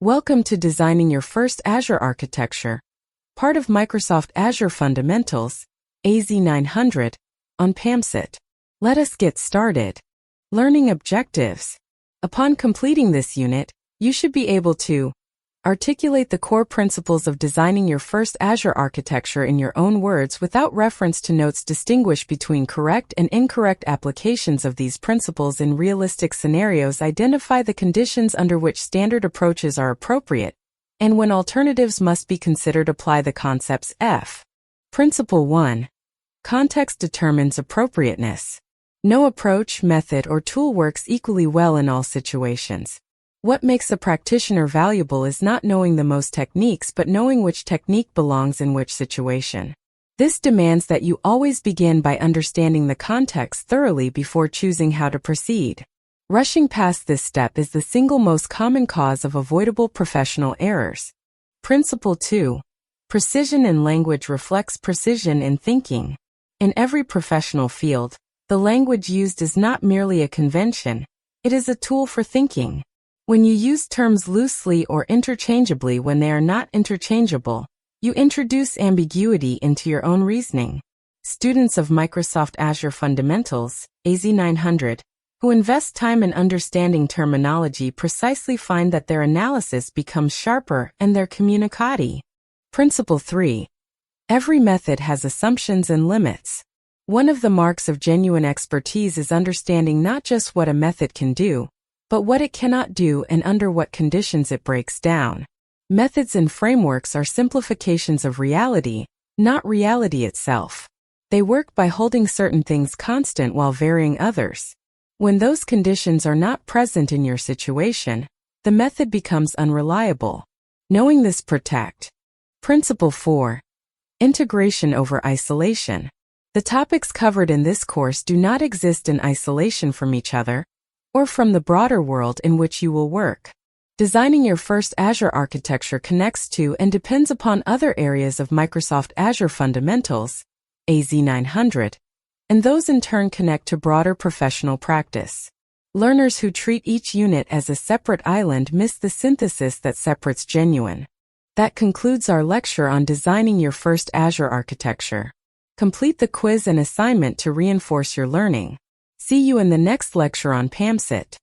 Welcome to designing your first Azure architecture, part of Microsoft Azure Fundamentals, AZ-900, on PAMCET. Let us get started. Learning objectives. Upon completing this unit, you should be able to articulate the core principles of designing your first Azure architecture in your own words without reference to notes, distinguish between correct and incorrect applications of these principles in realistic scenarios, identify the conditions under which standard approaches are appropriate, and when alternatives must be considered, apply the concepts. Principle 1. Context determines appropriateness. No approach, method, or tool works equally well in all situations. What makes a practitioner valuable is not knowing the most techniques but knowing which technique belongs in which situation. This demands that you always begin by understanding the context thoroughly before choosing how to proceed. Rushing past this step is the single most common cause of avoidable professional errors. Principle 2. Precision in language reflects precision in thinking. In every professional field, the language used is not merely a convention, it is a tool for thinking. When you use terms loosely or interchangeably when they are not interchangeable, you introduce ambiguity into your own reasoning. Students of Microsoft Azure Fundamentals, AZ-900, who invest time in understanding terminology precisely find that their analysis becomes sharper and their communicati. Principle 3. Every method has assumptions and limits. One of the marks of genuine expertise is understanding not just what a method can do, but what it cannot do and under what conditions it breaks down. Methods and frameworks are simplifications of reality, not reality itself. They work by holding certain things constant while varying others. When those conditions are not present in your situation, the method becomes unreliable. Knowing this protect. Principle 4. Integration over isolation. The topics covered in this course do not exist in isolation from each other, or from the broader world in which you will work. Designing your first Azure architecture connects to and depends upon other areas of Microsoft Azure Fundamentals, AZ-900, and those in turn connect to broader professional practice. Learners who treat each unit as a separate island miss the synthesis that separates genuine. That concludes our lecture on designing your first Azure architecture. Complete the quiz and assignment to reinforce your learning. See you in the next lecture on PAMCET.